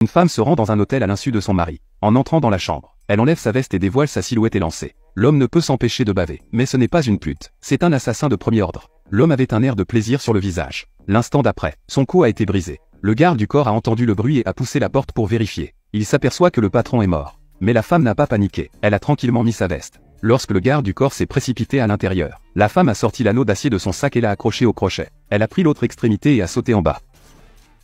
Une femme se rend dans un hôtel à l'insu de son mari. En entrant dans la chambre, elle enlève sa veste et dévoile sa silhouette élancée. L'homme ne peut s'empêcher de baver. Mais ce n'est pas une pute, c'est un assassin de premier ordre. L'homme avait un air de plaisir sur le visage. L'instant d'après, son cou a été brisé. Le garde du corps a entendu le bruit et a poussé la porte pour vérifier. Il s'aperçoit que le patron est mort. Mais la femme n'a pas paniqué, elle a tranquillement mis sa veste. Lorsque le garde du corps s'est précipité à l'intérieur, la femme a sorti l'anneau d'acier de son sac et l'a accroché au crochet. Elle a pris l'autre extrémité et a sauté en bas.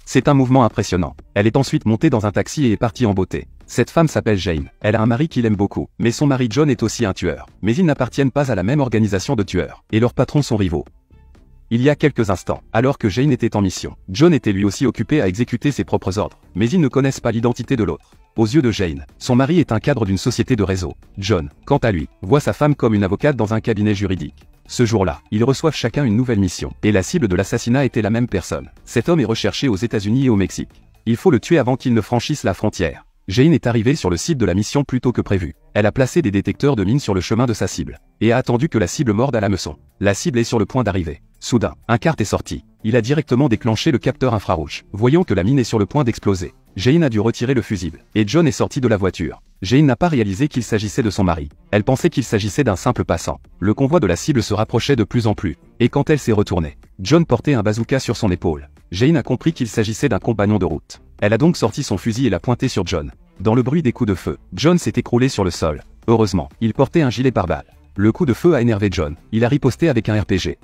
C'est un mouvement impressionnant. Elle est ensuite montée dans un taxi et est partie en beauté. Cette femme s'appelle Jane. Elle a un mari qu'il aime beaucoup. Mais son mari John est aussi un tueur. Mais ils n'appartiennent pas à la même organisation de tueurs. Et leurs patrons sont rivaux. Il y a quelques instants, alors que Jane était en mission, John était lui aussi occupé à exécuter ses propres ordres. Mais ils ne connaissent pas l'identité de l'autre. Aux yeux de Jane, son mari est un cadre d'une société de réseau. John, quant à lui, voit sa femme comme une avocate dans un cabinet juridique. Ce jour-là, ils reçoivent chacun une nouvelle mission. Et la cible de l'assassinat était la même personne. Cet homme est recherché aux États-Unis et au Mexique. Il faut le tuer avant qu'il ne franchisse la frontière. Jane est arrivée sur le site de la mission plus tôt que prévu. Elle a placé des détecteurs de mines sur le chemin de sa cible. Et a attendu que la cible morde à l'hameçon. La cible est sur le point d'arriver. Soudain, un kart est sorti. Il a directement déclenché le capteur infrarouge. Voyant que la mine est sur le point d'exploser, Jane a dû retirer le fusible. Et John est sorti de la voiture. Jane n'a pas réalisé qu'il s'agissait de son mari. Elle pensait qu'il s'agissait d'un simple passant. Le convoi de la cible se rapprochait de plus en plus. Et quand elle s'est retournée, John portait un bazooka sur son épaule. Jane a compris qu'il s'agissait d'un compagnon de route. Elle a donc sorti son fusil et l'a pointé sur John. Dans le bruit des coups de feu, John s'est écroulé sur le sol. Heureusement, il portait un gilet pare-balles. Le coup de feu a énervé John. Il a riposté avec un RPG.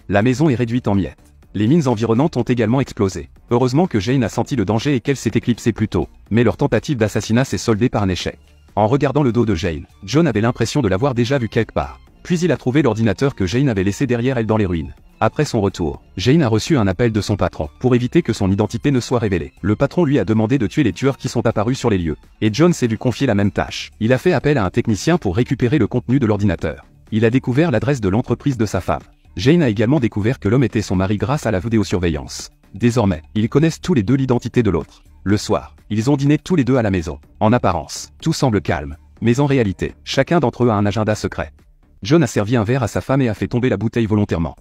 La maison est réduite en miettes. Les mines environnantes ont également explosé. Heureusement que Jane a senti le danger et qu'elle s'est éclipsée plus tôt. Mais leur tentative d'assassinat s'est soldée par un échec. En regardant le dos de Jane, John avait l'impression de l'avoir déjà vu quelque part. Puis il a trouvé l'ordinateur que Jane avait laissé derrière elle dans les ruines. Après son retour, Jane a reçu un appel de son patron, pour éviter que son identité ne soit révélée. Le patron lui a demandé de tuer les tueurs qui sont apparus sur les lieux. Et John s'est vu confier la même tâche. Il a fait appel à un technicien pour récupérer le contenu de l'ordinateur. Il a découvert l'adresse de l'entreprise de sa femme. Jane a également découvert que l'homme était son mari grâce à la vidéosurveillance. Désormais, ils connaissent tous les deux l'identité de l'autre. Le soir, ils ont dîné tous les deux à la maison. En apparence, tout semble calme. Mais en réalité, chacun d'entre eux a un agenda secret. John a servi un verre à sa femme et a fait tomber la bouteille volontairement.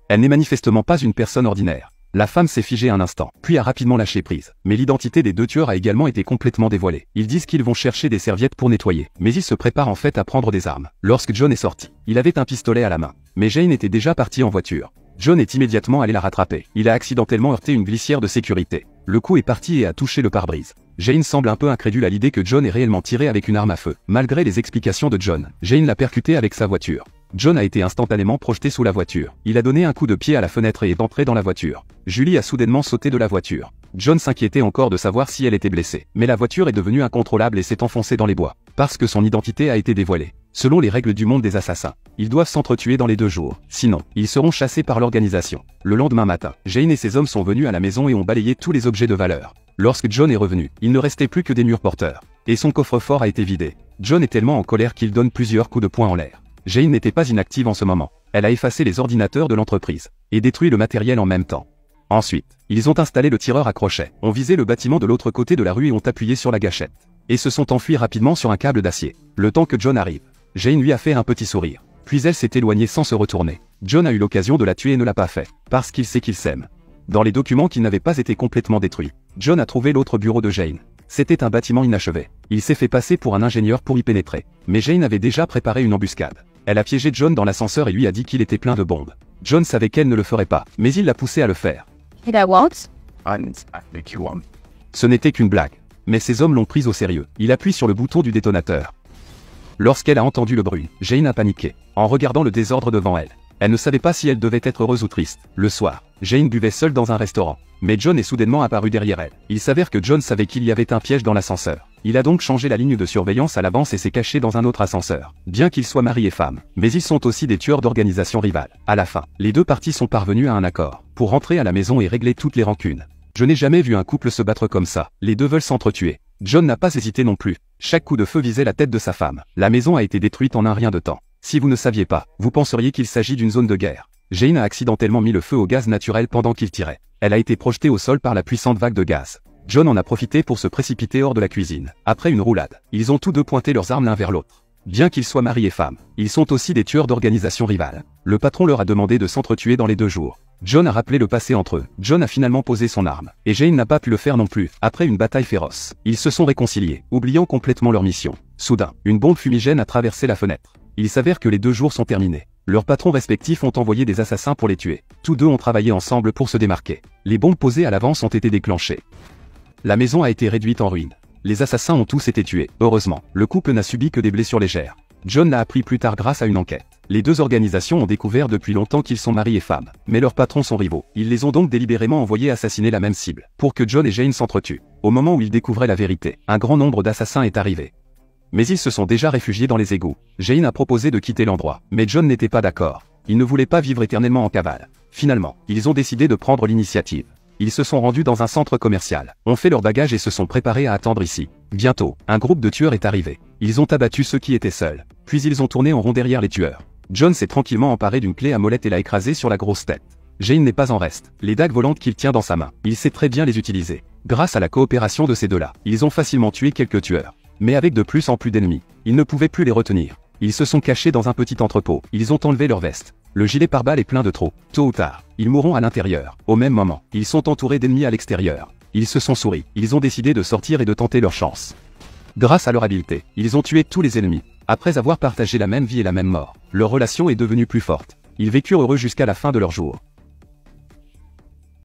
Elle n'est manifestement pas une personne ordinaire. La femme s'est figée un instant, puis a rapidement lâché prise. Mais l'identité des deux tueurs a également été complètement dévoilée. Ils disent qu'ils vont chercher des serviettes pour nettoyer. Mais ils se préparent en fait à prendre des armes. Lorsque John est sorti, il avait un pistolet à la main. Mais Jane était déjà partie en voiture. John est immédiatement allé la rattraper. Il a accidentellement heurté une glissière de sécurité. Le coup est parti et a touché le pare-brise. Jane semble un peu incrédule à l'idée que John ait réellement tiré avec une arme à feu. Malgré les explications de John, Jane l'a percuté avec sa voiture. John a été instantanément projeté sous la voiture. Il a donné un coup de pied à la fenêtre et est entré dans la voiture. Julie a soudainement sauté de la voiture. John s'inquiétait encore de savoir si elle était blessée. Mais la voiture est devenue incontrôlable et s'est enfoncée dans les bois. Parce que son identité a été dévoilée. Selon les règles du monde des assassins, ils doivent s'entretuer dans les 2 jours. Sinon, ils seront chassés par l'organisation. Le lendemain matin, Jane et ses hommes sont venus à la maison et ont balayé tous les objets de valeur. Lorsque John est revenu, il ne restait plus que des murs porteurs. Et son coffre-fort a été vidé. John est tellement en colère qu'il donne plusieurs coups de poing en l'air. Jane n'était pas inactive en ce moment. Elle a effacé les ordinateurs de l'entreprise et détruit le matériel en même temps. Ensuite, ils ont installé le tireur à crochet, ont visé le bâtiment de l'autre côté de la rue et ont appuyé sur la gâchette. Et se sont enfuis rapidement sur un câble d'acier. Le temps que John arrive, Jane lui a fait un petit sourire. Puis elle s'est éloignée sans se retourner. John a eu l'occasion de la tuer et ne l'a pas fait, parce qu'il sait qu'ils s'aiment. Dans les documents qui n'avaient pas été complètement détruits, John a trouvé l'autre bureau de Jane. C'était un bâtiment inachevé. Il s'est fait passer pour un ingénieur pour y pénétrer. Mais Jane avait déjà préparé une embuscade. Elle a piégé John dans l'ascenseur et lui a dit qu'il était plein de bombes. John savait qu'elle ne le ferait pas, mais il l'a poussé à le faire. Ce n'était qu'une blague. Mais ces hommes l'ont prise au sérieux. Il appuie sur le bouton du détonateur. Lorsqu'elle a entendu le bruit, Jane a paniqué, en regardant le désordre devant elle. Elle ne savait pas si elle devait être heureuse ou triste. Le soir, Jane buvait seule dans un restaurant. Mais John est soudainement apparu derrière elle. Il s'avère que John savait qu'il y avait un piège dans l'ascenseur. Il a donc changé la ligne de surveillance à l'avance et s'est caché dans un autre ascenseur. Bien qu'ils soient mari et femme, mais ils sont aussi des tueurs d'organisations rivales. À la fin, les deux parties sont parvenues à un accord, pour rentrer à la maison et régler toutes les rancunes. Je n'ai jamais vu un couple se battre comme ça. Les deux veulent s'entretuer. John n'a pas hésité non plus. Chaque coup de feu visait la tête de sa femme. La maison a été détruite en un rien de temps. Si vous ne saviez pas, vous penseriez qu'il s'agit d'une zone de guerre. Jane a accidentellement mis le feu au gaz naturel pendant qu'il tirait. Elle a été projetée au sol par la puissante vague de gaz. John en a profité pour se précipiter hors de la cuisine. Après une roulade, ils ont tous deux pointé leurs armes l'un vers l'autre. Bien qu'ils soient mari et femme, ils sont aussi des tueurs d'organisations rivales. Le patron leur a demandé de s'entretuer dans les 2 jours. John a rappelé le passé entre eux. John a finalement posé son arme, et Jane n'a pas pu le faire non plus. Après une bataille féroce, ils se sont réconciliés, oubliant complètement leur mission. Soudain, une bombe fumigène a traversé la fenêtre. Il s'avère que les 2 jours sont terminés. Leurs patrons respectifs ont envoyé des assassins pour les tuer. Tous deux ont travaillé ensemble pour se démarquer. Les bombes posées à l'avance ont été déclenchées. La maison a été réduite en ruine. Les assassins ont tous été tués. Heureusement, le couple n'a subi que des blessures légères. John l'a appris plus tard grâce à une enquête. Les 2 organisations ont découvert depuis longtemps qu'ils sont mari et femme, mais leurs patrons sont rivaux. Ils les ont donc délibérément envoyés assassiner la même cible, pour que John et Jane s'entretuent. Au moment où ils découvraient la vérité, un grand nombre d'assassins est arrivé. Mais ils se sont déjà réfugiés dans les égouts. Jane a proposé de quitter l'endroit, mais John n'était pas d'accord. Il ne voulait pas vivre éternellement en cavale. Finalement, ils ont décidé de prendre l'initiative. Ils se sont rendus dans un centre commercial, ont fait leurs bagages et se sont préparés à attendre ici. Bientôt, un groupe de tueurs est arrivé. Ils ont abattu ceux qui étaient seuls. Puis ils ont tourné en rond derrière les tueurs. John s'est tranquillement emparé d'une clé à molette et l'a écrasée sur la grosse tête. Jane n'est pas en reste. Les dagues volantes qu'il tient dans sa main, il sait très bien les utiliser. Grâce à la coopération de ces deux-là, ils ont facilement tué quelques tueurs. Mais avec de plus en plus d'ennemis, ils ne pouvaient plus les retenir. Ils se sont cachés dans un petit entrepôt. Ils ont enlevé leur veste. Le gilet pare-balles est plein de trous. Tôt ou tard, ils mourront à l'intérieur. Au même moment, ils sont entourés d'ennemis à l'extérieur. Ils se sont souri. Ils ont décidé de sortir et de tenter leur chance. Grâce à leur habileté, ils ont tué tous les ennemis. Après avoir partagé la même vie et la même mort, leur relation est devenue plus forte. Ils vécurent heureux jusqu'à la fin de leur jour.